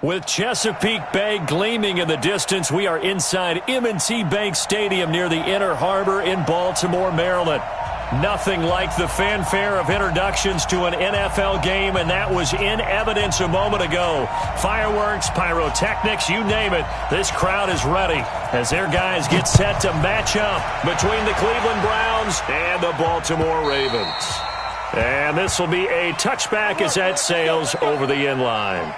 With Chesapeake Bay gleaming in the distance, we are inside M&T Bank Stadium near the Inner Harbor in Baltimore, Maryland. Nothing like the fanfare of introductions to an NFL game, and that was in evidence a moment ago. Fireworks, pyrotechnics, you name it. This crowd is ready as their guys get set to match up between the Cleveland Browns and the Baltimore Ravens. And this will be a touchback as that sails over the end line.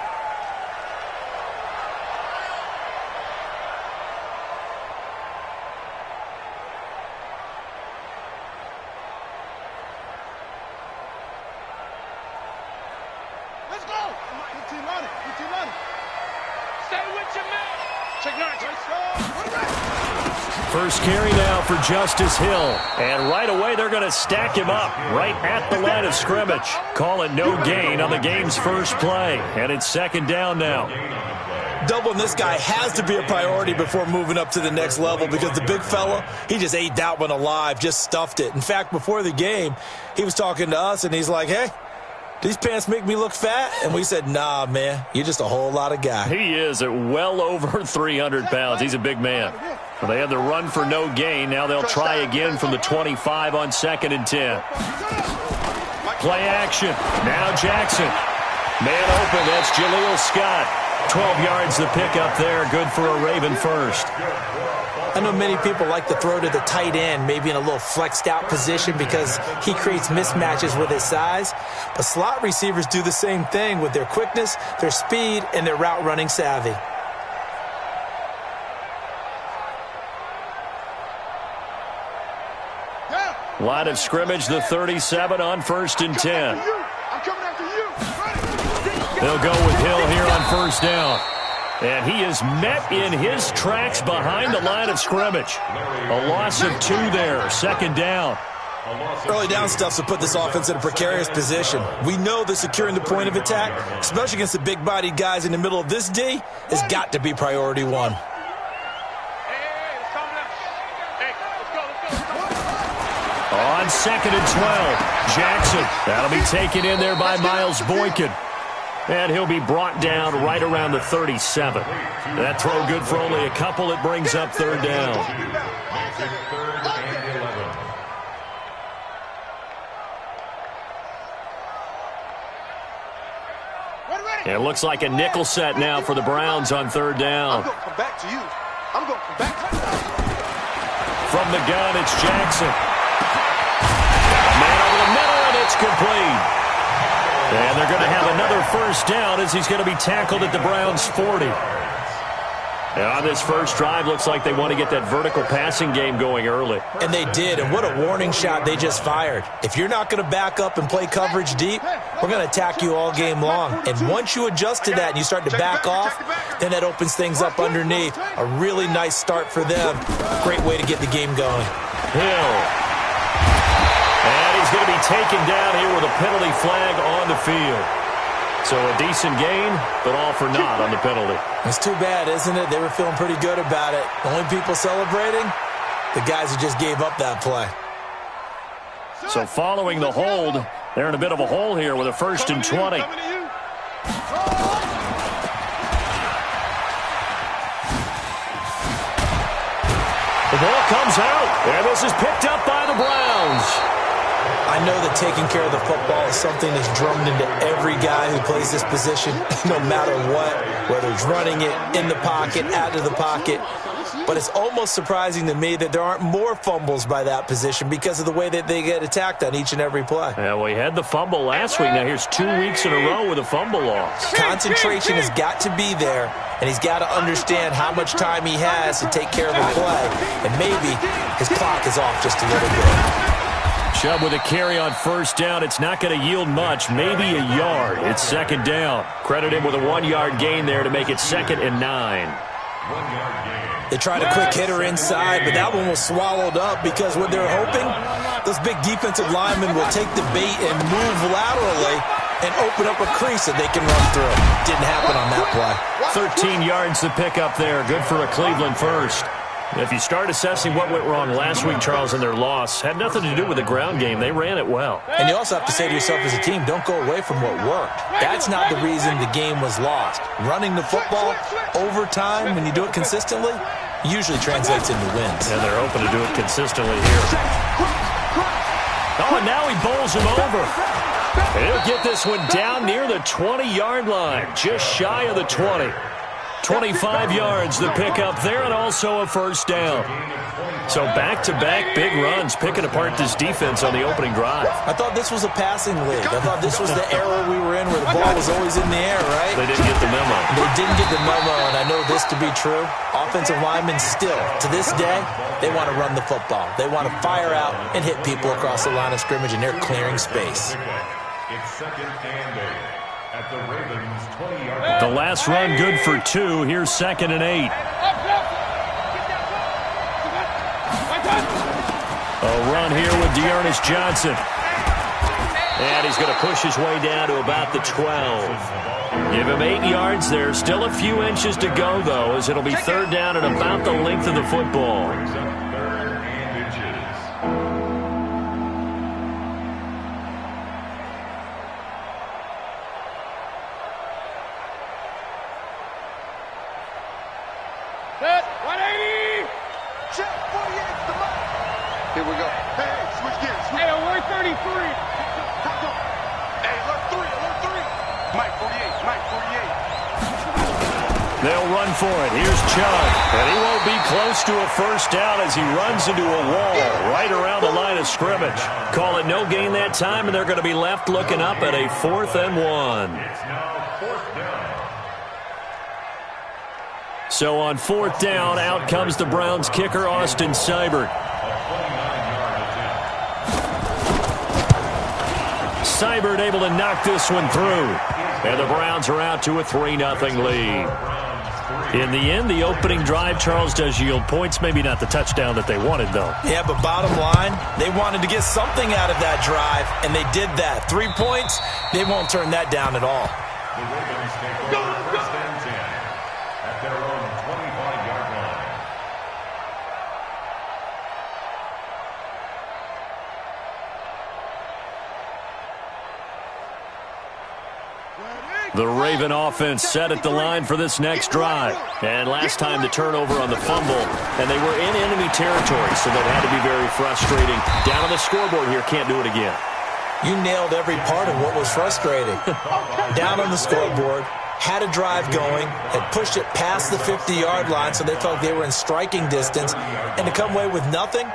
First carry now for Justice Hill. And right away they're going to stack him up right at the line of scrimmage. Call it no gain on the game's first play. And it's second down now. Doubling this guy has to be a priority before moving up to the next level because the big fella, he just ate that one alive, just stuffed it. In fact, before the game, he was talking to us and he's like, hey, these pants make me look fat? And we said, nah, man, you're just a whole lot of guy. He is at well over 300 pounds. He's a big man. Well, they had the run for no gain. Now they'll try again from the 25 on 2nd and 10. Play action. Now Jackson. Man open. That's Jaleel Scott. 12 yards the pickup there. Good for a Raven first. I know many people like to throw to the tight end, maybe in a little flexed out position because he creates mismatches with his size. But slot receivers do the same thing with their quickness, their speed, and their route running savvy. Line of scrimmage, the 37 on 1st and 10. They'll go with Hill here on first down. And he is met in his tracks behind the line of scrimmage. A loss of 2 there, 2nd down. Early down stuff to put this offense in a precarious position. We know that securing the point of attack, especially against the big-bodied guys in the middle of this D, has got to be priority 1. On 2nd and 12, Jackson. That'll be taken in there by Miles Boykin. And he'll be brought down right around the 37. That throw good for only a couple. It brings up 3rd down. It looks like a nickel set now for the Browns on 3rd down. From the gun, it's Jackson. Man over the middle, and it's complete. And they're going to have another first down as he's going to be tackled at the Browns' 40. And on this first drive, looks like they want to get that vertical passing game going early. And they did, and what a warning shot they just fired. If you're not going to back up and play coverage deep, we're going to attack you all game long. And once you adjust to that and you start to back off, then that opens things up underneath. A really nice start for them. Great way to get the game going. Hill. And he's going to be taken down here with a penalty flag on the field. So a decent gain, but all for naught on the penalty. It's too bad, isn't it? They were feeling pretty good about it. The only people celebrating, the guys who just gave up that play. So following the hold, they're in a bit of a hole here with a 1st and 20. The ball comes out, and this is picked up by the Browns. I know that taking care of the football is something that's drummed into every guy who plays this position, no matter what, whether it's running it, in the pocket, out of the pocket. But it's almost surprising to me that there aren't more fumbles by that position because of the way that they get attacked on each and every play. Yeah, well, he had the fumble last week. Now here's 2 weeks in a row with a fumble loss. Concentration has got to be there, and he's got to understand how much time he has to take care of the play. And maybe his clock is off just a little bit. Chubb with a carry on first down. It's not going to yield much, maybe a yard. It's 2nd down. Credit him with a 1-yard gain there to make it 2nd and 9. They tried a quick hitter inside, but that one was swallowed up because what they're hoping, those big defensive linemen will take the bait and move laterally and open up a crease that they can run through. Didn't happen on that play. 13 yards to pick up there. Good for a Cleveland first. If you start assessing what went wrong last week, Charles, in their loss, had nothing to do with the ground game. They ran it well. And you also have to say to yourself as a team, don't go away from what worked. That's not the reason the game was lost. Running the football over time, when you do it consistently, usually translates into wins. And they're open to do it consistently here. Oh, and now he bowls him over. He'll get this one down near the 20-yard line, just shy of the 20. 25 yards the pickup there, and also a first down. So back-to-back big runs, picking apart this defense on the opening drive. I thought this was a passing league. I thought this was the era we were in where the ball was always in the air, right? They didn't get the memo. They didn't get the memo, and I know this to be true. Offensive linemen still, to this day, they want to run the football. They want to fire out and hit people across the line of scrimmage, and they're clearing space. It's second and 8 at the Ravens' 20-yard line. The last run good for 2. Here's 2nd and 8. A run here with Dearness Johnson. And he's going to push his way down to about the 12. Give him 8 yards there. Still a few inches to go, though, as it'll be 3rd down and about the length of the football. Set, 180! Check, 48, the mark. Here we go. Hey, switch gears. Hey, alert 33. Hey, alert 3, alert 3. Mike 48, Mike 48. They'll run for it. Here's Chubb. And he won't be close to a first down as he runs into a wall right around the line of scrimmage. Call it no gain that time, and they're going to be left looking up at a 4th and 1. It's now 4th down. So on 4th down, out comes the Browns kicker, Austin Seibert. Seibert able to knock this one through. And the Browns are out to a 3-0 lead. In the end, the opening drive, Charles, does yield points. Maybe not the touchdown that they wanted, though. Yeah, but bottom line, they wanted to get something out of that drive, and they did that. 3 points, they won't turn that down at all. The Ravens take over 1st and 10 at their own 25-yard line. The Raven offense set at the line for this next drive. And last time the turnover on the fumble, and they were in enemy territory, so that had to be very frustrating. Down on the scoreboard here, can't do it again. You nailed every part of what was frustrating. Down on the scoreboard, had a drive going, had pushed it past the 50-yard line, so they felt they were in striking distance, and to come away with nothing,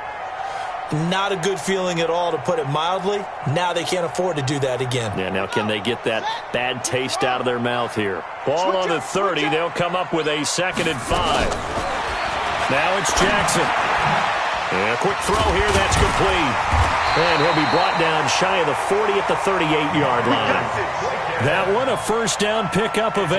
not a good feeling at all, to put it mildly. Now they can't afford to do that again. Yeah, now can they get that bad taste out of their mouth here? Ball on the 30. They'll come up with a 2nd and 5. Now it's Jackson. And a quick throw here. That's complete. And he'll be brought down shy of the 40 at the 38-yard line. That one, a first down pickup of 8.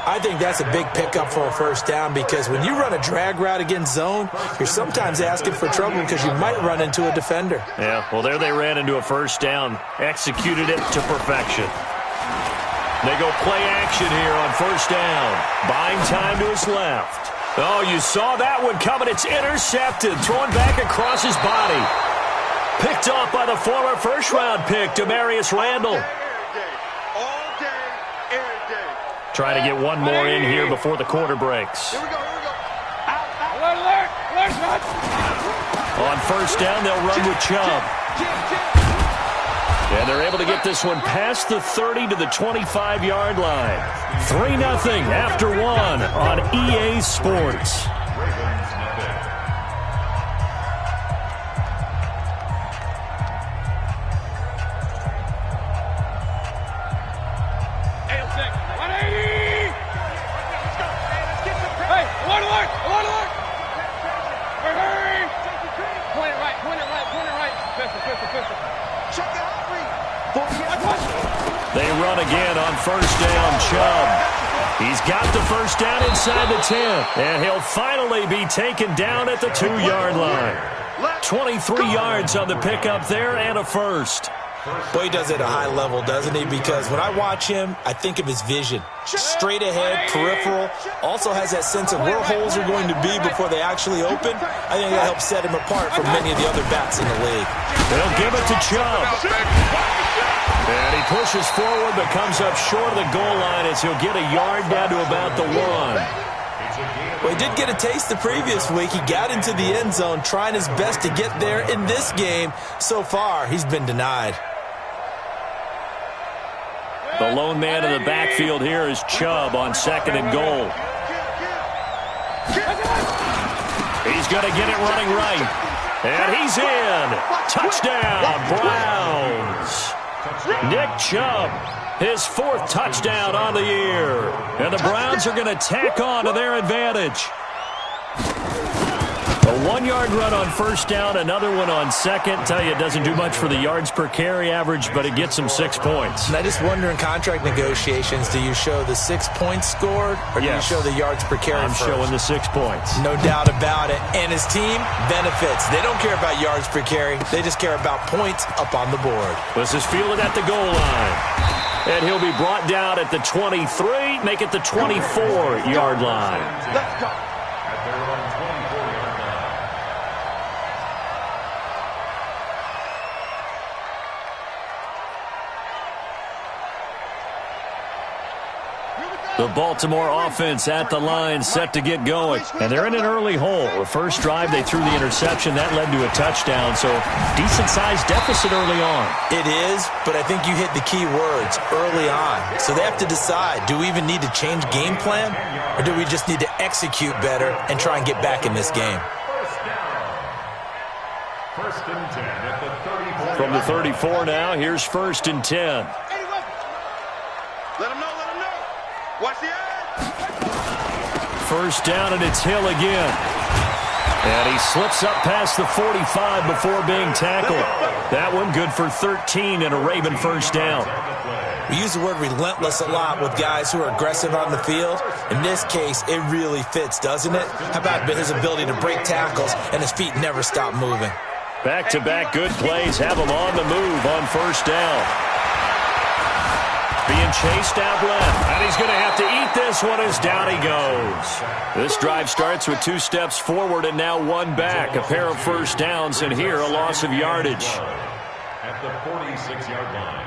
I think that's a big pickup for a first down, because when you run a drag route against zone, you're sometimes asking for trouble because you might run into a defender. Yeah, well, there they ran into a first down, executed it to perfection. They go play action here on first down. Buying time to his left. Oh, you saw that one coming. It's intercepted, thrown back across his body. Picked off by the former first-round pick, Demarius Randall. Trying to get one more in here before the quarter breaks. Here we go, here we go. Alert, alert, alert. On first down, they'll run with Chubb. And they're able to get this one past the 30 to the 25-yard line. 3-0 after 1 on EA Sports. They run again on first down, Chubb. He's got the first down inside the 10, and he'll finally be taken down at the 2-yard line. 23 yards on the pickup there and a first. Boy, he does it at a high level, doesn't he? Because when I watch him, I think of his vision. Straight ahead, peripheral, also has that sense of where holes are going to be before they actually open. I think that helps set him apart from many of the other backs in the league. They'll give it to Chubb. And he pushes forward but comes up short of the goal line as he'll get a yard down to about the 1. Well, he did get a taste the previous week. He got into the end zone trying his best to get there in this game. So far, he's been denied. The lone man in the backfield here is Chubb on 2nd and goal. He's going to get it running right. And he's in. Touchdown, Browns. Nick Chubb, his 4th touchdown on the year. And the Browns are going to tack on to their advantage. A 1-yard run on 1st down, another one on 2nd. Tell you, it doesn't do much for the yards per carry average, but it gets them 6 points. And I just wonder in contract negotiations, do you show the 6 points scored or do you show the yards per carry I'm first? showing the 6 points. No doubt about it. And his team benefits. They don't care about yards per carry. They just care about points up on the board. This is fielded at the goal line. And he'll be brought down at the 23, make it the 24-yard line. Let's go. At their own 24-yard line. The Baltimore offense at the line, set to get going. And they're in an early hole. The first drive, they threw the interception. That led to a touchdown, so decent-sized deficit early on. It is, but I think you hit the key words, early on. So they have to decide, do we even need to change game plan, or do we just need to execute better and try and get back in this game? First and 10 at the 34. From the 34 now, here's 1st and 10. Let him know, let him know. Watch the edge. 1st down, and it's Hill again. And he slips up past the 45 before being tackled. That one good for 13 and a Raven 1st down. We use the word relentless a lot with guys who are aggressive on the field. In this case, it really fits, doesn't it? How about his ability to break tackles and his feet never stop moving? Back-to-back good plays have him on the move on 1st down. Being chased out left, and he's going to have to eat this one as down he goes. This drive starts with 2 steps forward and now 1 back. A pair of 1st downs, and here a loss of yardage. At the 46-yard line.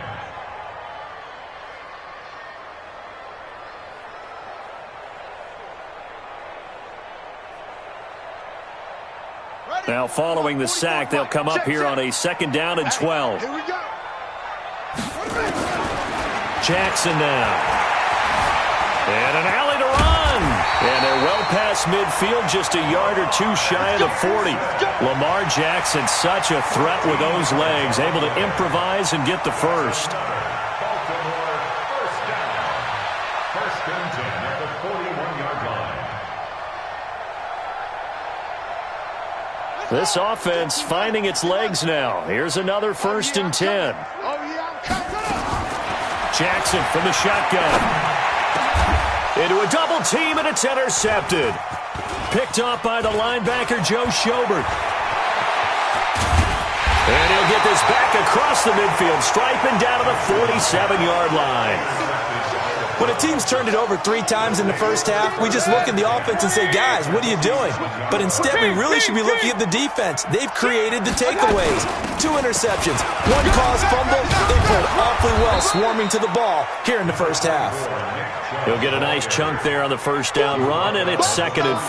Now following the sack, they'll come up here on a 2nd down and 12. Here we go. Jackson now. And an alley to run. And they're well past midfield, just a yard or 2 shy of the 40. Lamar Jackson, such a threat with those legs, able to improvise and get the first. Baltimore, 1st down. 1st and 10 at the 41-yard line. This offense finding its legs now. Here's another 1st and 10. Oh, yeah, I'm coming. Jackson from the shotgun. Into a double team, and it's intercepted. Picked off by the linebacker, Joe Schobert. And he'll get this back across the midfield, striping down to the 47-yard line. When a team's turned it over 3 times in the first half, we just look at the offense and say, guys, what are you doing? But instead, we really should be looking at the defense. They've created the takeaways. 2 interceptions, 1 caused fumble. They played awfully well swarming to the ball here in the first half. He'll get a nice chunk there on the 1st down run, and it's 2nd and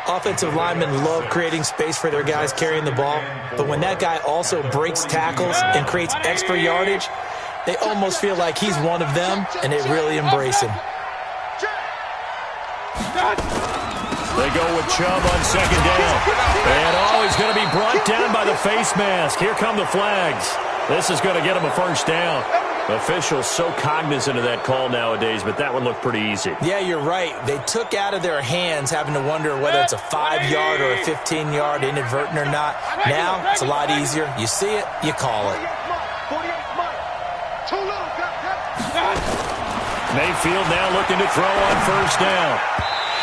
4. Offensive linemen love creating space for their guys carrying the ball, but when that guy also breaks tackles and creates extra yardage, they almost feel like he's one of them, and they really embrace him. They go with Chubb on 2nd down. And he's going to be brought down by the face mask. Here come the flags. This is going to get him a 1st down. Officials so cognizant of that call nowadays, but that one looked pretty easy. Yeah, you're right. They took out of their hands having to wonder whether it's a 5-yard or a 15-yard inadvertent or not. Now, it's a lot easier. You see it, you call it. Mayfield now looking to throw on 1st down.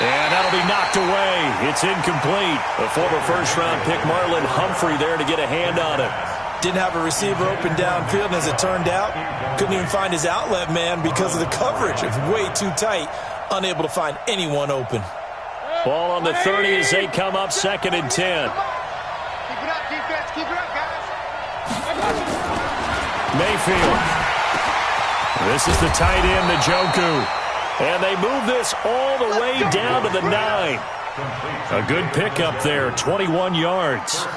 And that'll be knocked away. It's incomplete. A former 1st-round pick, Marlon Humphrey, there to get a hand on it. Didn't have a receiver open downfield, and as it turned out, couldn't even find his outlet man because of the coverage. It was way too tight, unable to find anyone open. Ball on the 30 as they come up 2nd and 10. Keep it up, defense. Keep it up, guys. Mayfield. This is the tight end, Njoku. And they move this all the way down to the 9. A good pickup there, 21 yards.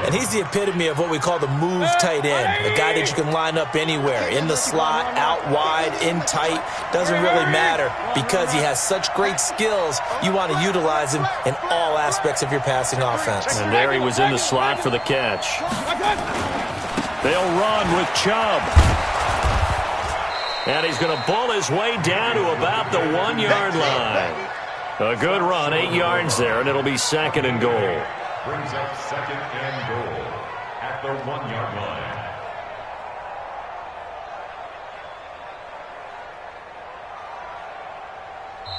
And he's the epitome of what we call the move tight end, a guy that you can line up anywhere, in the slot, out wide, in tight, doesn't really matter because he has such great skills. You want to utilize him in all aspects of your passing offense. And there he was in the slot for the catch. They'll run with Chubb. And he's going to bull his way down to about the 1-yard line. A good run, 8 yards there, and it'll be 2nd and goal. Brings up 2nd and goal at the 1-yard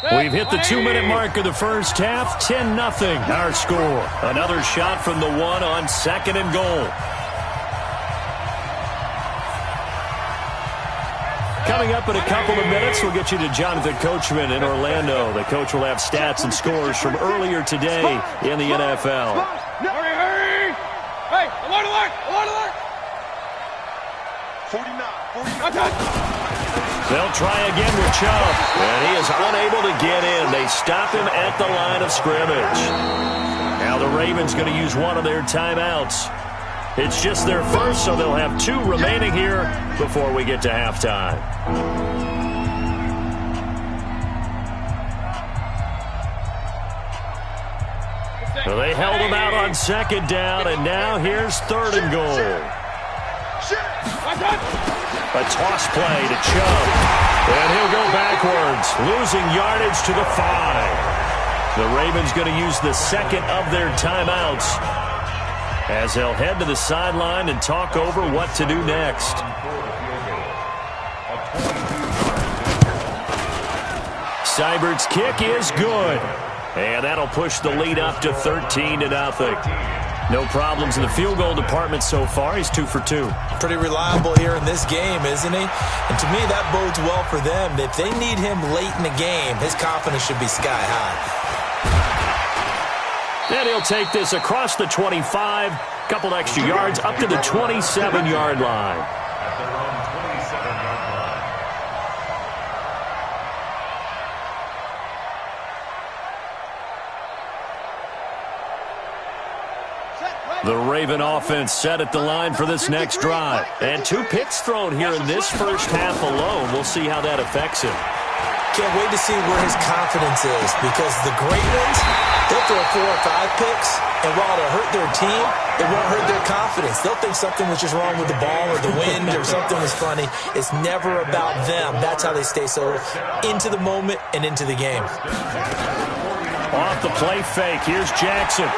line. We've hit the 2-minute mark of the first half, 10-0 our score. Another shot from the 1 on 2nd and goal. Coming up in a couple of minutes, we'll get you to Jonathan Coachman in Orlando. The coach will have stats and scores from earlier today in the NFL. Hurry, hurry! Hey, alert, alert, alert, alert! 49. They'll try again with Chubb, and he is unable to get in. They stop him at the line of scrimmage. Now the Ravens going to use one of their timeouts. It's just their first, so they'll have 2 remaining here before we get to halftime. So they held him out on 2nd down, and now here's 3rd and goal. A toss play to Chubb, and he'll go backwards, losing yardage to the 5. The Ravens going to use the 2nd of their timeouts as they'll head to the sideline and talk over what to do next. Seibert's kick is good. And that'll push the lead up to 13-0. No problems in the field goal department so far. He's 2 for 2. Pretty reliable here in this game, isn't he? And to me, that bodes well for them. If they need him late in the game, his confidence should be sky high. And he'll take this across the 25, couple extra yards, up to the 27-yard line. At their own 27-yard line. The Raven offense set at the line for this next drive. And 2 picks thrown here in this first half alone. We'll see how that affects him. Can't wait to see where his confidence is, because the great ones, they'll throw 4 or 5 picks, and while it'll hurt their team, it won't hurt their confidence. They'll think something was just wrong with the ball or the wind or something was funny. It's never about them. That's how they stay so into the moment and into the game. Off the play fake, here's Jackson.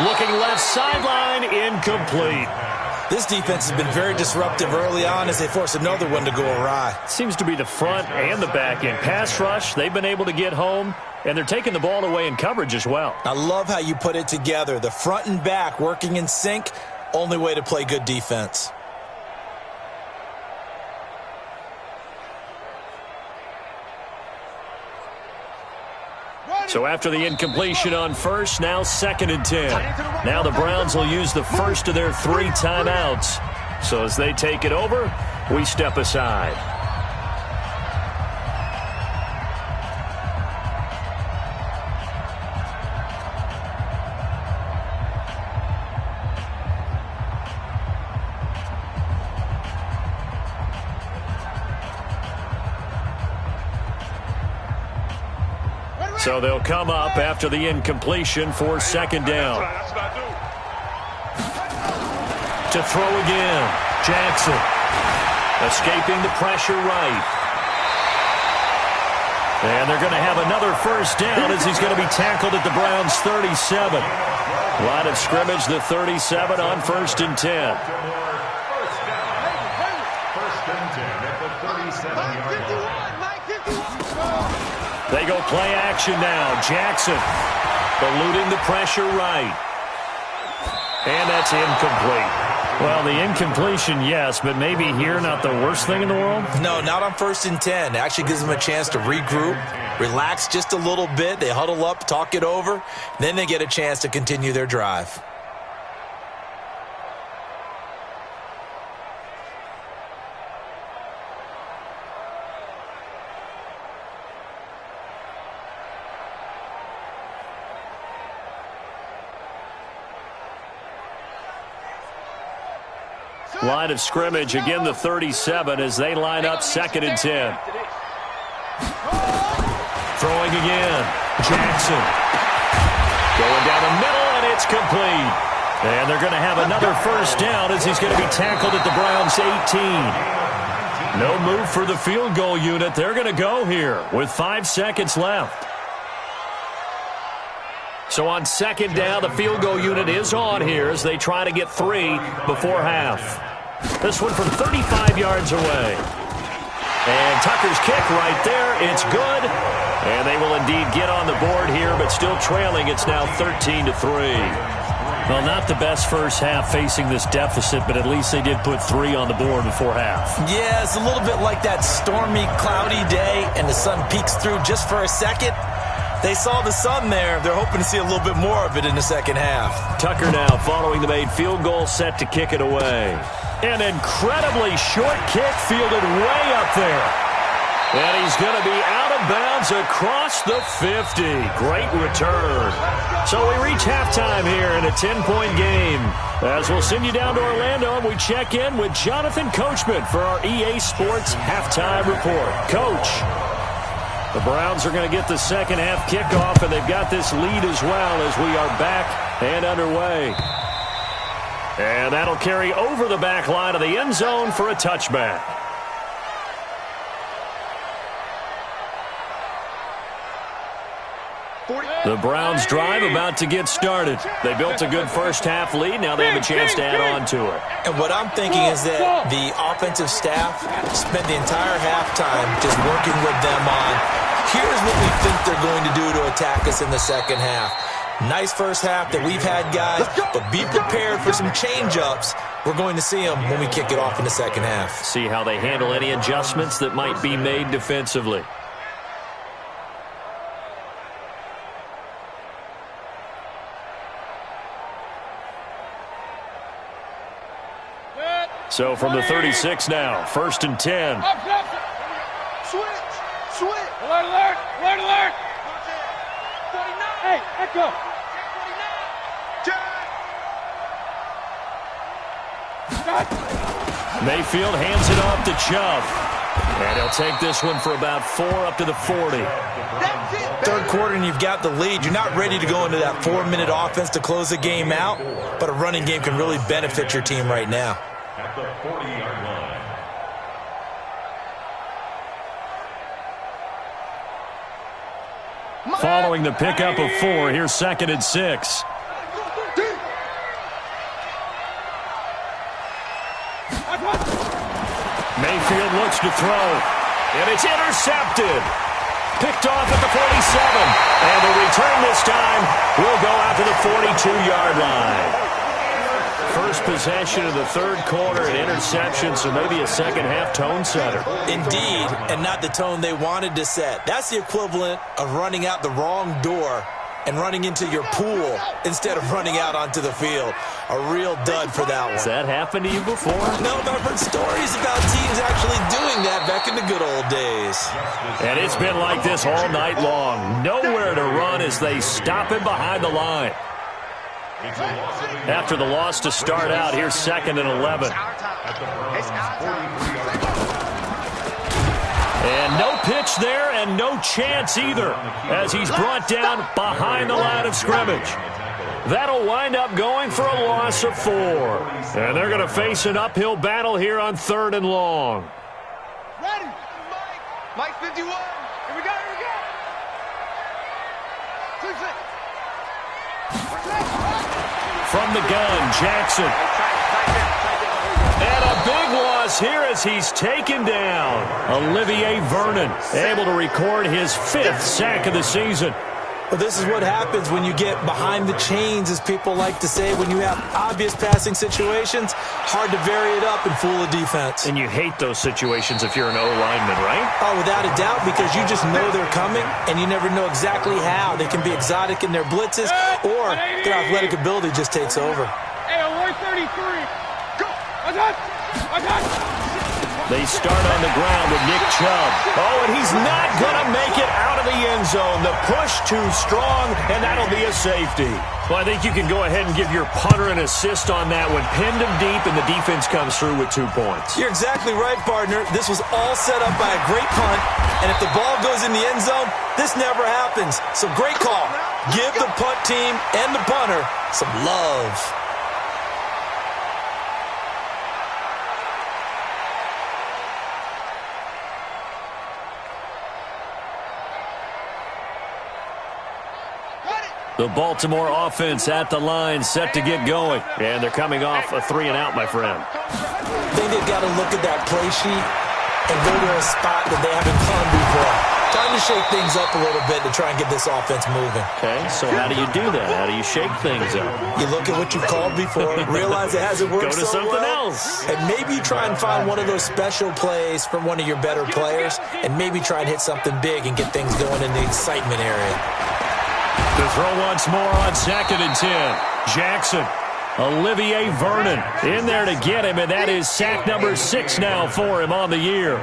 Looking left sideline, incomplete. This defense has been very disruptive early on as they force another one to go awry. Seems to be the front and the back end. Pass rush, they've been able to get home, and they're taking the ball away in coverage as well. I love how you put it together. The front and back working in sync, only way to play good defense. So after the incompletion on first, now 2nd and 10. Now the Browns will use the first of their 3 timeouts. So as they take it over, we step aside. So they'll come up after the incompletion for 2nd down. To throw again, Jackson. Escaping the pressure right. And they're going to have another first down as he's going to be tackled at the Browns' 37. Line of scrimmage, the 37 on 1st and 10. First and 10 at the 37-yard line. They go play action now. Jackson. eluding the pressure right. And that's incomplete. Well, the incompletion, yes, but maybe here not the worst thing in the world? No, not on 1st and 10. It actually gives them a chance to regroup, relax just a little bit. They huddle up, talk it over, then they get a chance to continue their drive. Line of scrimmage, again the 37 as they line up 2nd and 10. Throwing again. Jackson. Going down the middle, and it's complete. And they're going to have another first down as he's going to be tackled at the Browns' 18. No move for the field goal unit. They're going to go here with 5 seconds left. So on 2nd down, the field goal unit is on here as they try to get 3 before half. This one from 35 yards away. And Tucker's kick right there. It's good. And they will indeed get on the board here, but still trailing. It's now 13-3. Well, not the best first half facing this deficit, but at least they did put 3 on the board before half. Yeah, it's a little bit like that stormy, cloudy day, and the sun peeks through just for a second. They saw the sun there. They're hoping to see a little bit more of it in the second half. Tucker now following the made field goal, set to kick it away. An incredibly short kick fielded way up there. And he's going to be out of bounds across the 50. Great return. So we reach halftime here in a 10-point game. As we'll send you down to Orlando, and we check in with Jonathan Coachman for our EA Sports Halftime Report. Coach, the Browns are going to get the second half kickoff, and they've got this lead as well as we are back and underway. And that'll carry over the back line of the end zone for a touchback. The Browns drive about to get started. They built a good first half lead. Now they have a chance to add on to it. And what I'm thinking is that the offensive staff spent the entire halftime just working with them on, here's what we think they're going to do to attack us in the second half. Nice first half that we've had, guys, but be prepared for some change-ups. We're going to see them when we kick it off in the second half. See how they handle any adjustments that might be made defensively. So from the 36 now, 1st and 10. Switch. Alert. Hey, echo. Mayfield hands it off to Chubb. And he'll take this one for about 4 up to the 40. Third quarter and you've got the lead. You're not ready to go into that 4-minute offense to close the game out, but a running game can really benefit your team right now. At the 40-yard line. Following the pickup of 4, here's 2nd and 6. Mayfield looks to throw, and it's intercepted. Picked off at the 47, and the return this time will go out to the 42-yard line. First possession of the third quarter, an interception, so maybe a second-half tone setter. Indeed, and not the tone they wanted to set. That's the equivalent of running out the wrong door and running into your pool instead of running out onto the field. A real dud for that one. Has that happened to you before? No, but I've heard stories about teams actually doing that back in the good old days. And it's been like this all night long. Nowhere to run as they stop him behind the line. After the loss to start out, here's 2nd and 11. And no pitch there and no chance either as he's brought down behind the line of scrimmage. That'll wind up going for a loss of 4. And they're going to face an uphill battle here on 3rd and long. Ready. Mike 51. Here we go. From the gun, Jackson. And a big loss here as he's taken down. Olivier Vernon able to record his 5th sack of the season. Well, this is what happens when you get behind the chains, as people like to say. When you have obvious passing situations, hard to vary it up and fool a defense. And you hate those situations if you're an O-lineman, right? Oh, without a doubt, because you just know they're coming, and you never know exactly how. They can be exotic in their blitzes, or their athletic ability just takes over. Hey, 133. Go. They start on the ground with Nick Chubb. Oh, and he's not going to make it out of the end zone. The push too strong, and that'll be a safety. Well, I think you can go ahead and give your punter an assist on that one. Pinned him deep, and the defense comes through with 2 points. You're exactly right, partner. This was all set up by a great punt, and if the ball goes in the end zone, this never happens. So great call. Give the punt team and the punter some love. The Baltimore offense at the line, set to get going. And they're coming off a 3-and-out, my friend. I think they've got to look at that play sheet and go to a spot that they haven't gone before. Time to shake things up a little bit to try and get this offense moving. Okay, so how do you do that? How do you shake things up? You look at what you've called before, realize it hasn't worked so well. Go to something else. And maybe you try and find one of those special plays from one of your better players, and maybe try and hit something big and get things going in the excitement area. To throw once more on 2nd and 10. Jackson, Olivier Vernon in there to get him, and that is sack number 6 now for him on the year.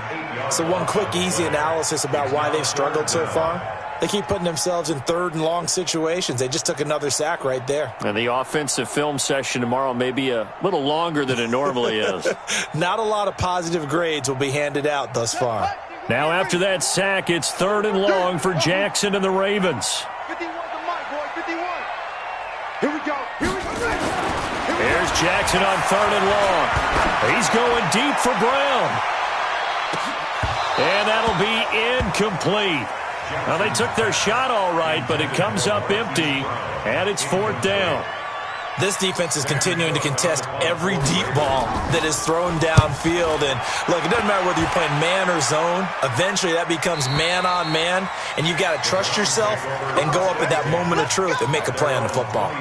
So one quick, easy analysis about why they've struggled so far. They keep putting themselves in 3rd and long situations. They just took another sack right there. And the offensive film session tomorrow may be a little longer than it normally is. Not a lot of positive grades will be handed out thus far. Now after that sack, it's 3rd and long for Jackson and the Ravens. 51 to Mike, boy, 51. Here we go. Here's Jackson on 3rd and long. He's going deep for Brown. And that'll be incomplete. Now, they took their shot all right, but it comes up empty, and it's 4th down. This defense is continuing to contest every deep ball that is thrown downfield. And, look, it doesn't matter whether you're playing man or zone. Eventually, that becomes man-on-man, and you've got to trust yourself and go up at that moment of truth and make a play on the football.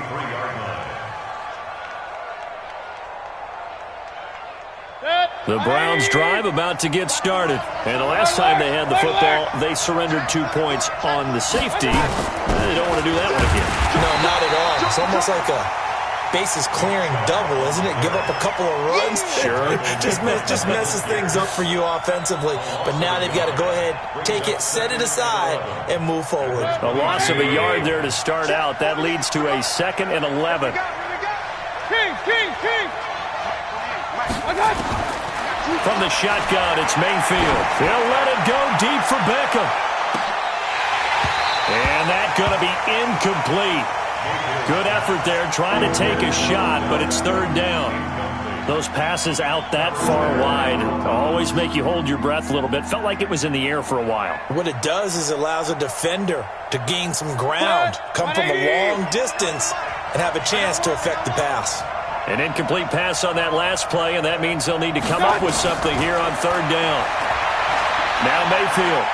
The Browns drive about to get started. And the last time they had the football, they surrendered 2 points on the safety. They don't want to do that one again. No, not at all. It's almost like a bases clearing double, isn't it? Give up a couple of runs. Sure. just messes things up for you offensively. But now they've got to go ahead, take it, set it aside, and move forward. A loss of a yard there to start out. That leads to a 2nd and 11. King. From the shotgun, it's Mayfield. They'll let it go deep for Beckham. And that's going to be incomplete. Good effort there, trying to take a shot, but it's 3rd down. Those passes out that far wide always make you hold your breath a little bit. Felt like it was in the air for a while. What it does is it allows a defender to gain some ground, come from a long distance, and have a chance to affect the pass. An incomplete pass on that last play, and that means they'll need to come up with something here on 3rd down. Now Mayfield.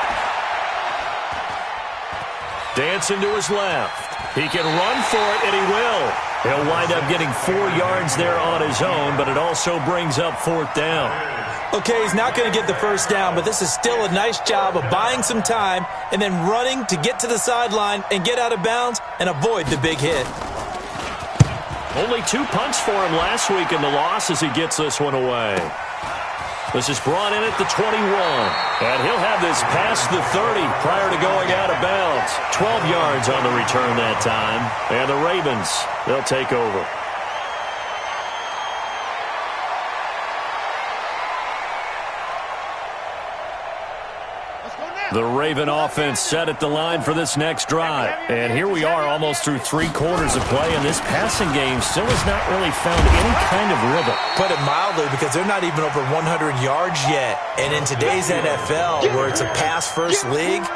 Dancing to his left. He can run for it, and he will. He'll wind up getting 4 yards there on his own, but it also brings up 4th down. Okay, he's not going to get the 1st down, but this is still a nice job of buying some time and then running to get to the sideline and get out of bounds and avoid the big hit. Only 2 punts for him last week in the loss as he gets this one away. This is brought in at the 21. And he'll have this past the 30 prior to going out of bounds. 12 yards on the return that time. And the Ravens, they'll take over. The Raven offense set at the line for this next drive. And here we are almost through 3 quarters of play, and this passing game still has not really found any kind of rhythm. Put it mildly, because they're not even over 100 yards yet. And in today's NFL, where it's a pass-first league,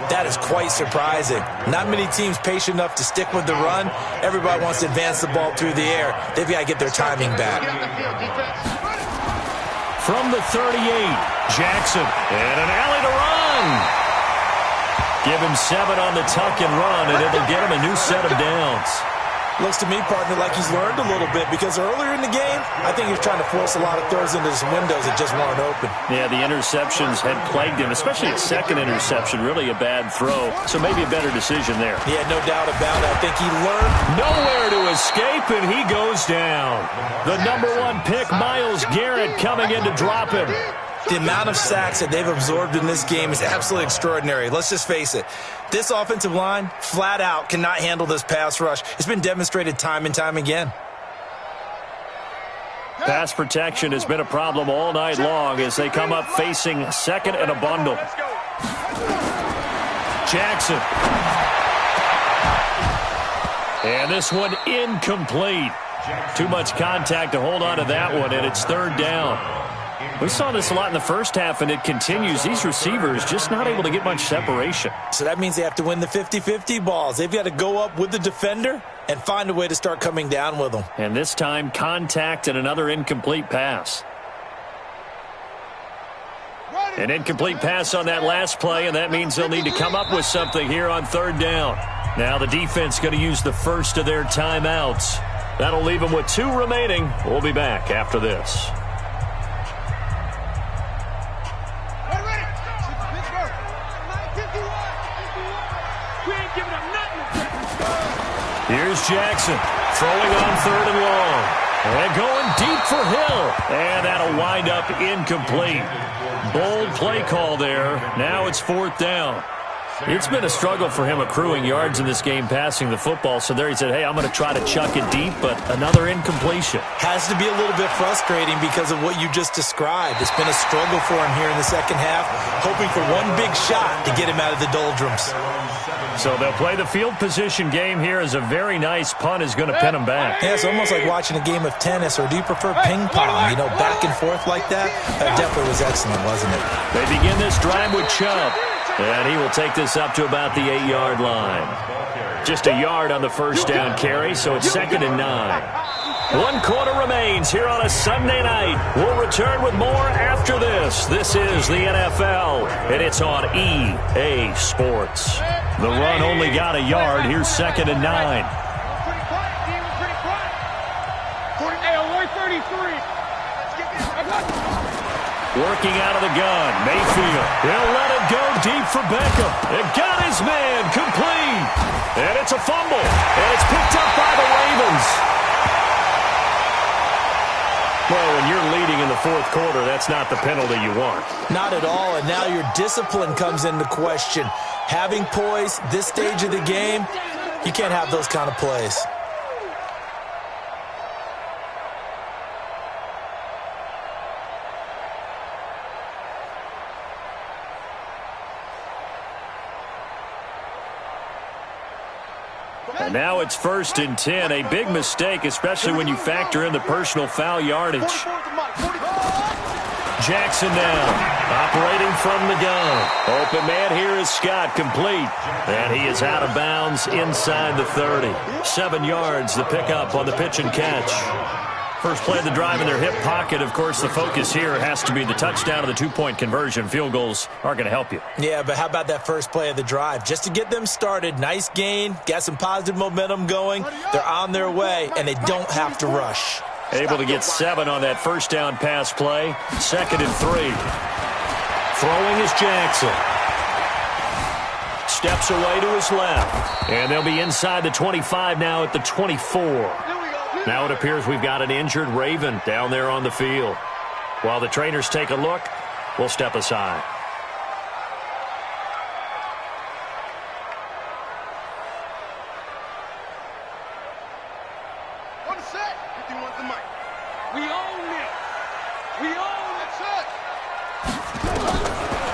that is quite surprising. Not many teams patient enough to stick with the run. Everybody wants to advance the ball through the air. They've got to get their timing back. From the 38, Jackson, and an alley to run. Give him 7 on the tuck and run, and it'll get him a new set of downs. Looks to me, partner, like he's learned a little bit because earlier in the game, I think he was trying to force a lot of throws into some windows that just weren't open. Yeah, the interceptions had plagued him, especially his second interception, really a bad throw. So maybe a better decision there. Yeah, no doubt about it. I think he learned. Nowhere to escape, and he goes down. The number 1 pick, Myles Garrett, coming in to drop him. The amount of sacks that they've absorbed in this game is absolutely extraordinary. Let's just face it. This offensive line, flat out, cannot handle this pass rush. It's been demonstrated time and time again. Pass protection has been a problem all night long as they come up facing second and a bundle. Jackson. And this one incomplete. Too much contact to hold on to that one, and it's third down. We saw this a lot in the first half, and it continues. These receivers just not able to get much separation. So that means they have to win the 50-50 balls. They've got to go up with the defender and find a way to start coming down with them. And this time, contact and another incomplete pass. An incomplete pass on that last play, and that means they'll need to come up with something here on third down. Now the defense going to use the first of their timeouts. That'll leave them with 2 remaining. We'll be back after this. Here's Jackson throwing on third and long. And going deep for Hill. And that'll wind up incomplete. Bold play call there. Now it's fourth down. It's been a struggle for him accruing yards in this game passing the football. So there he said, hey, I'm going to try to chuck it deep, but another incompletion. Has to be a little bit frustrating because of what you just described. It's been a struggle for him here in the second half, hoping for one big shot to get him out of the doldrums. So they'll play the field position game here as a very nice punt is going to pin them back. Yeah, it's almost like watching a game of tennis, or do you prefer ping pong? You know, back and forth like that? That definitely was excellent, wasn't it? They begin this drive with Chubb, and he will take this up to about the 8-yard line. Just a yard on the first down carry, so it's 2nd and 9. 1 quarter remains here on a Sunday night. We'll return with more after this. This is the NFL, and it's on EA Sports. The run only got a yard. Here's 2nd and 9. Working out of the gun, Mayfield. He'll let it go deep for Beckham. It got his man complete. And it's a fumble. And it's picked up by the Ravens. Well, when you're leading in the fourth quarter, that's not the penalty you want. Not at all, and now your discipline comes into question. Having poise, this stage of the game, you can't have those kind of plays. And now it's 1st and 10. A big mistake, especially when you factor in the personal foul yardage. Jackson now, operating from the gun. Open man here is Scott, complete. And he is out of bounds inside the 30. 7 yards, the pickup on the pitch and catch. First play of the drive in their hip pocket. Of course, the focus here has to be the touchdown of the 2-point conversion. Field goals are going to help you. Yeah, but how about that first play of the drive? Just to get them started, nice gain, got some positive momentum going. They're on their way, and they don't have to rush. Able to get 7 on that first down pass play. 2nd and 3. Throwing is Jackson. Steps away to his left. And they'll be inside the 25 now at the 24. Now it appears we've got an injured Raven down there on the field. While the trainers take a look, we'll step aside. One set. 51's the mic. We own it. We own it.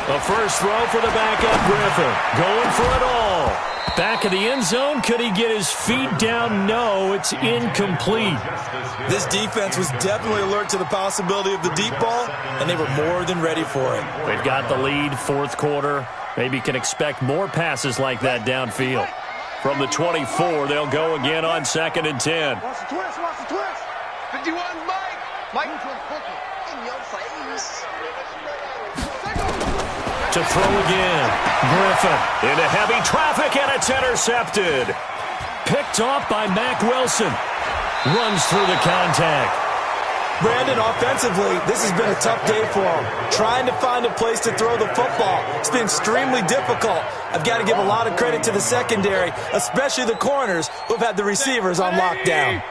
A first throw for the backup Griffin. Going for it all. Back of the end zone. Could he get his feet down? No, it's incomplete. This defense was definitely alert to the possibility of the deep ball, and they were more than ready for it. They've got the lead, fourth quarter. Maybe can expect more passes like that downfield. From the 24, they'll go again on 2nd and 10. Watch the twist. Watch the twist. 51, Mike. In your face. to throw again. Griffin into heavy traffic, and it's intercepted. Picked off by Mack Wilson. Runs through the contact. Brandon, offensively, this has been a tough day for him. Trying to find a place to throw the football. It's been extremely difficult. I've got to give a lot of credit to the secondary, especially the corners who've had the receivers on lockdown.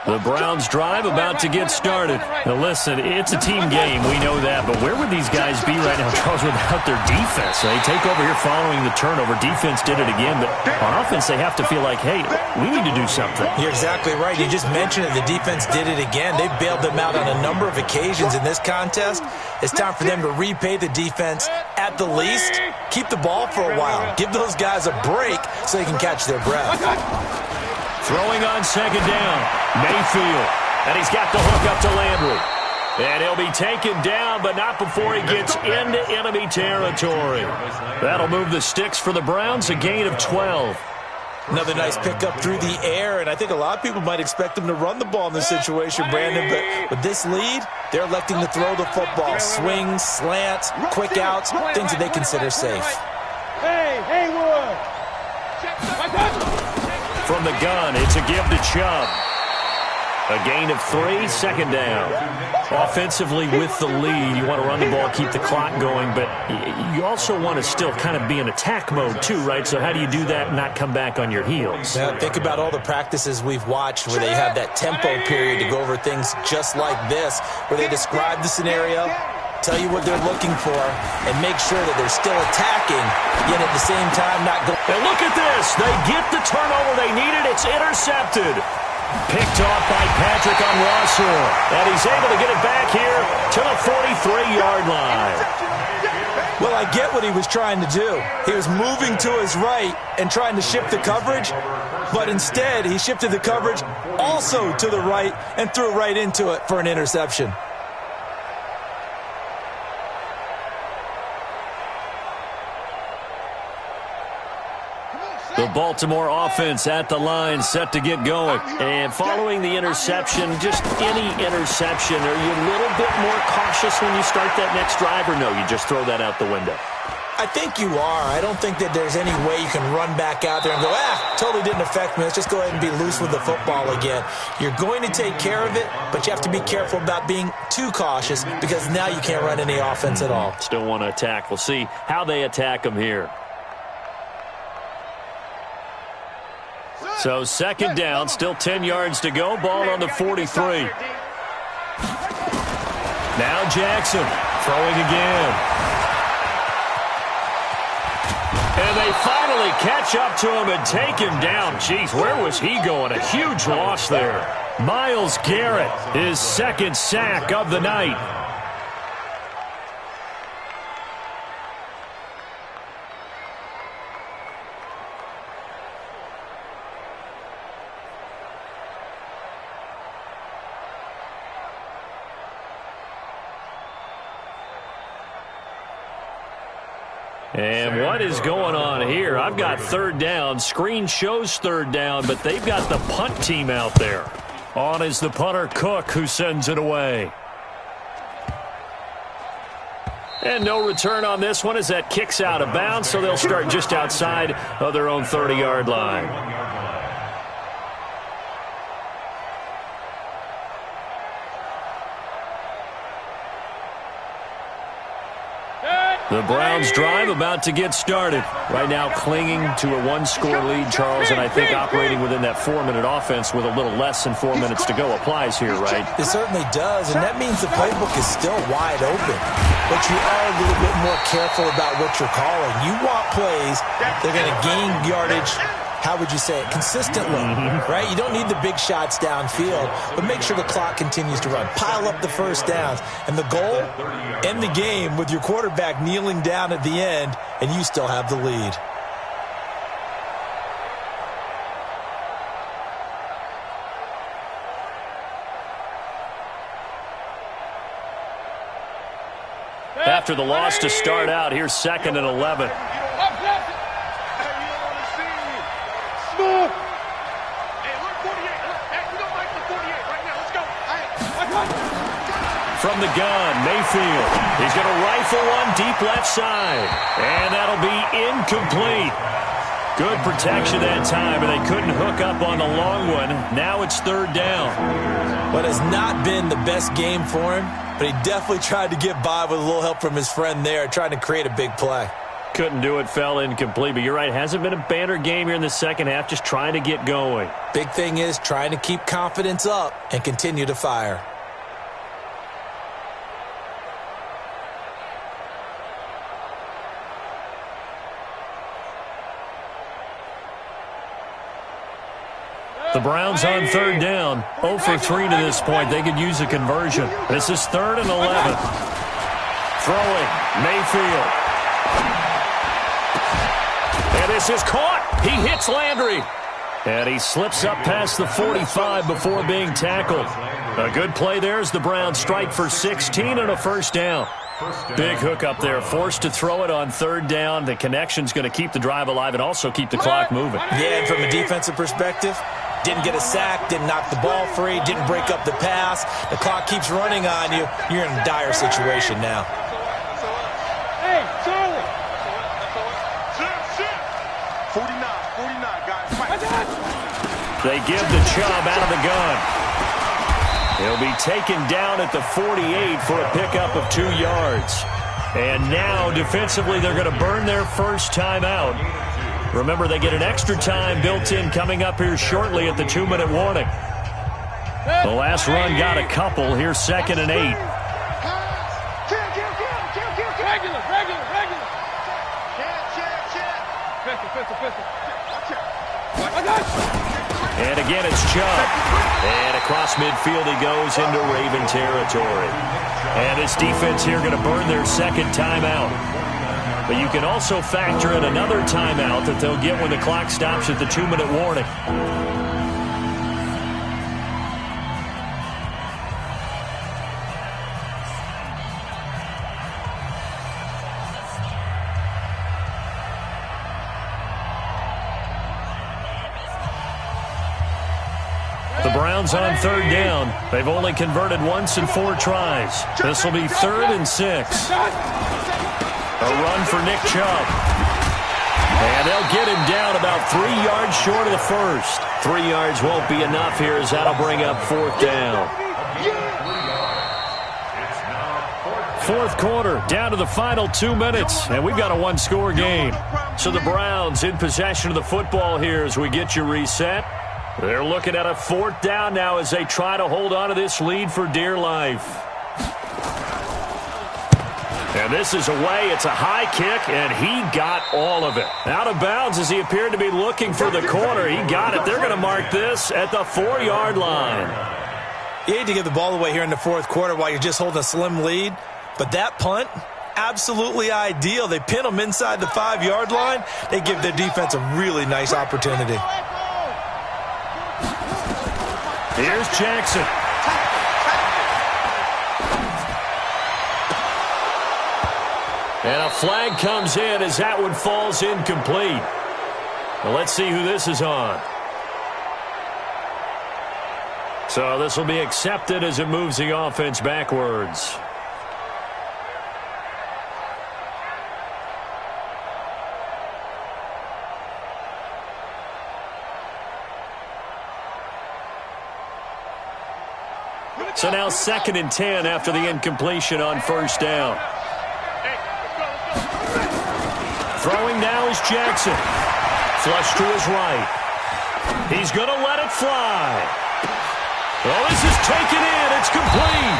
The Browns drive about to get started. Now listen, it's a team game, we know that, but where would these guys be right now, Charles, without their defense? They take over here following the turnover. Defense did it again, but on offense they have to feel like, hey, we need to do something. You're exactly right. You just mentioned it. The defense did it again. They bailed them out on a number of occasions in this contest. It's time for them to repay the defense at the least. Keep the ball for a while. Give those guys a break so they can catch their breath. Throwing on second down, Mayfield. And he's got the hook up to Landry. And he'll be taken down, but not before he gets into enemy territory. That'll move the sticks for the Browns, a gain of 12. Another nice pickup through the air, and I think a lot of people might expect them to run the ball in this situation, Brandon, but with this lead, they're electing to throw the football. Swings, slants, quick outs, things that they consider safe. Hey, Haywood! From the gun, it's a give to Chubb. A gain of 3, second down. Offensively with the lead, you want to run the ball, keep the clock going, but you also want to still kind of be in attack mode too, right? So how do you do that and not come back on your heels? Now, think about all the practices we've watched where they have that tempo period to go over things just like this, where they describe the scenario, tell you what they're looking for, and make sure that they're still attacking, yet at the same time not going. And look at this. They get the turnover they needed. It's intercepted. Picked off by Patrick on Russell. And he's able to get it back here to the 43-yard line. Well, I get what he was trying to do. He was moving to his right and trying to shift the coverage, but instead he shifted the coverage also to the right and threw right into it for an interception. The Baltimore offense at the line, set to get going. And following the interception, just any interception, are you a little bit more cautious when you start that next drive, or no, you just throw that out the window? I think you are. I don't think that there's any way you can run back out there and go, totally didn't affect me. Let's just go ahead and be loose with the football again. You're going to take care of it, but you have to be careful about being too cautious because now you can't run any offense at all. Still want to attack. We'll see how they attack them here. So second down, still 10 yards to go. Ball on the 43. Now Jackson throwing again. And they finally catch up to him and take him down. Jeez, where was he going? A huge loss there. Myles Garrett, his second sack of the night. And what is going on here? I've got third down. Screen shows third down, but they've got the punt team out there. On is the punter, Cook, who sends it away. And no return on this one as that kicks out of bounds, so they'll start just outside of their own 30-yard line. The Browns drive about to get started. Right now clinging to a one-score lead, Charles, and I think operating within that 4-minute offense with a little less than 4 minutes to go applies here, right? It certainly does, and that means the playbook is still wide open. But you are a little bit more careful about what you're calling. You want plays that are going to gain yardage, how would you say it, consistently, right? You don't need the big shots downfield, but make sure the clock continues to run. Pile up the first downs. And the goal, end the game with your quarterback kneeling down at the end, and you still have the lead. After the loss to start out, here's 2nd and 11. from the gun. Mayfield. He's going to rifle one deep left side. And that'll be incomplete. Good protection that time, and they couldn't hook up on the long one. Now it's third down. What has not been the best game for him, but he definitely tried to get by with a little help from his friend there, trying to create a big play. Couldn't do it, fell incomplete. But you're right, hasn't been a banner game here in the second half, just trying to get going. Big thing is trying to keep confidence up and continue to fire. The Browns on third down, 0 for 3 to this point. They could use a conversion. This is 3rd and 11. Throwing, Mayfield. And this is caught. He hits Landry. And he slips up past the 45 before being tackled. A good play there as the Browns strike for 16 and a first down. Big hook up there, forced to throw it on third down. The connection's going to keep the drive alive and also keep the clock moving. Yeah, and from a defensive perspective, didn't get a sack, didn't knock the ball free, didn't break up the pass. The clock keeps running on you. You're in a dire situation now. Hey, Charlie. 49, guys. They give the Chubb out of the gun. He'll be taken down at the 48 for a pickup of 2 yards. And now, defensively, they're going to burn their first timeout. Remember, they get an extra time built in coming up here shortly at the 2-minute warning. The last run got a couple. Here's 2nd and 8. Regular. And again, it's Chubb. And across midfield he goes into Raven territory. And this defense here going to burn their second timeout. But you can also factor in another timeout that they'll get when the clock stops at the 2-minute warning. The Browns on third down. They've only converted once in 4 tries. This will be 3rd and 6. A run for Nick Chubb. And they'll get him down about 3 yards short of the first. 3 yards won't be enough here as that'll bring up 4th down. 4th quarter, down to the final 2 minutes, and we've got a 1-score game. So the Browns in possession of the football here as we get you reset. They're looking at a 4th down now as they try to hold on to this lead for dear life. And this is away. It's a high kick, and he got all of it. Out of bounds as he appeared to be looking for the corner. He got it. They're going to mark this at the 4-yard line. You hate to give the ball away here in the 4th quarter while you're just holding a slim lead, but that punt, absolutely ideal. They pin them inside the 5-yard line. They give their defense a really nice opportunity. Here's Jackson. And a flag comes in as that one falls incomplete. Well, let's see who this is on. So this will be accepted as it moves the offense backwards. So now 2nd and 10 after the incompletion on first down. Throwing now is Jackson. Flush to his right. He's going to let it fly. Well, this is taken in. It's complete.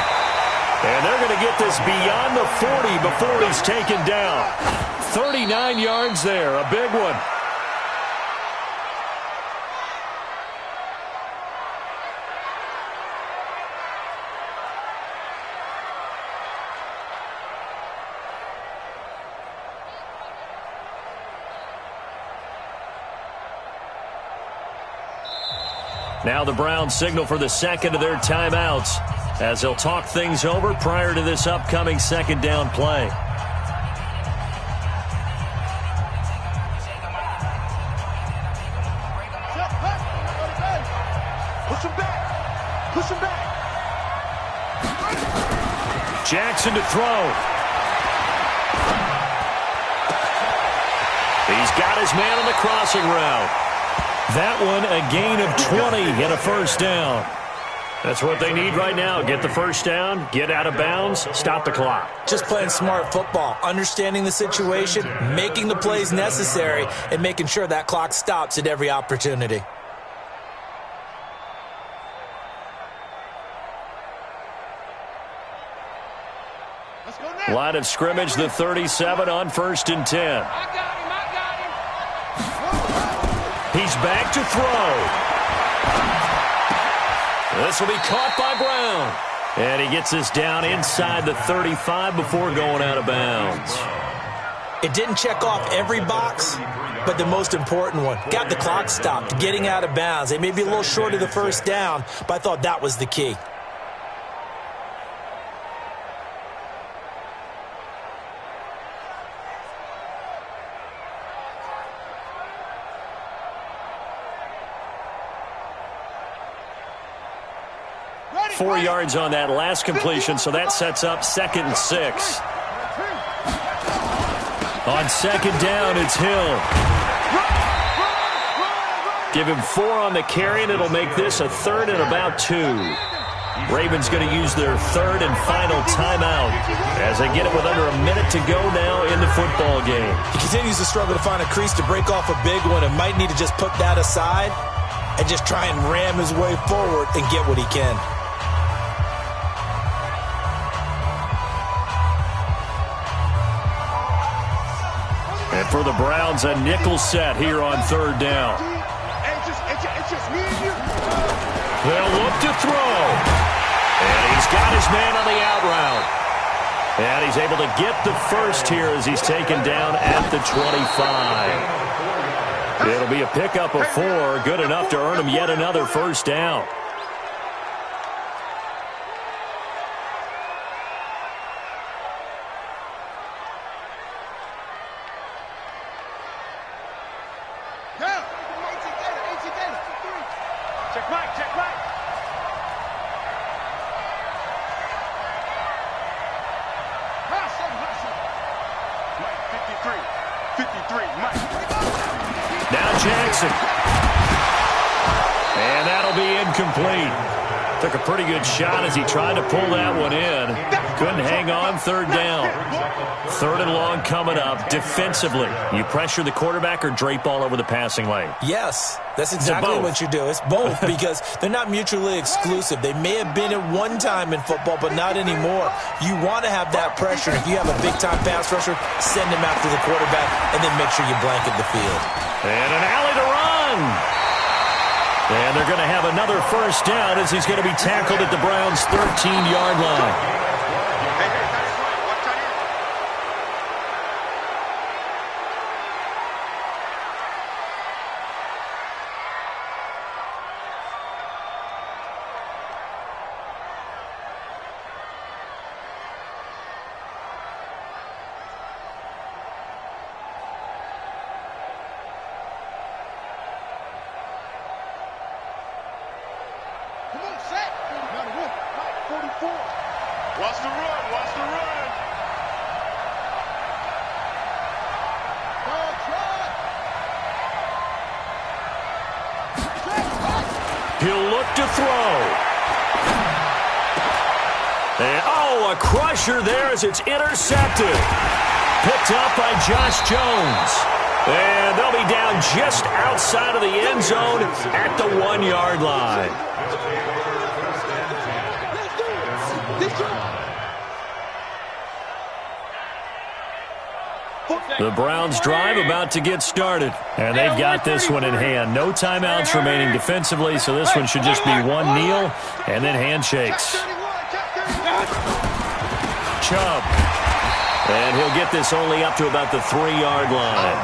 And they're going to get this beyond the 40 before he's taken down. 39 yards there. A big one. Now the Browns signal for the second of their timeouts as they'll talk things over prior to this upcoming 2nd down play. Push him back. Push him back. Jackson to throw. He's got his man on the crossing route. That one a gain of 20 and a first down. That's what they need right now. Get the first down, get out of bounds, stop the clock. Just playing smart football, understanding the situation, making the plays necessary, and making sure that clock stops at every opportunity. Line of scrimmage, the 37 on 1st and 10. I got him. He's back to throw. This will be caught by Brown. And he gets us down inside the 35 before going out of bounds. It didn't check off every box, but the most important one. Got the clock stopped, getting out of bounds. They may be a little short of the first down, but I thought that was the key. – 4 yards on that last completion, so that sets up 2nd and 6. On 2nd down, it's Hill. Give him 4 on the carry, and it'll make this a 3rd and about 2. Ravens going to use their 3rd and final timeout as they get it with under a minute to go now in the football game. He continues to struggle to find a crease to break off a big one and might need to just put that aside and just try and ram his way forward and get what he can. And for the Browns, a nickel set here on 3rd down. They'll look to throw. And he's got his man on the out route. And he's able to get the first here as he's taken down at the 25. It'll be a pickup of 4, good enough to earn him yet another first down. Now Jackson. And that'll be incomplete. Took a pretty good shot as he tried to pull that one in. Couldn't hang on 3rd down. 3rd and long coming up. Defensively, you pressure the quarterback or drape all over the passing lane? Yes, that's exactly what you do. It's both because they're not mutually exclusive. They may have been at one time in football, but not anymore. You want to have that pressure. If you have a big-time pass rusher, send him after the quarterback and then make sure you blanket the field. And an alley to run. And they're going to have another first down as he's going to be tackled at the Browns' 13-yard line. Watch the run, watch the run. He'll look to throw. And, oh, a crusher there as it's intercepted. Picked up by Josh Jones. And they'll be down just outside of the end zone at the 1-yard line. The Browns drive about to get started, and they've got this one in hand. No timeouts remaining defensively, so this one should just be one kneel and then handshakes. Chubb. And he'll get this only up to about the 3-yard line.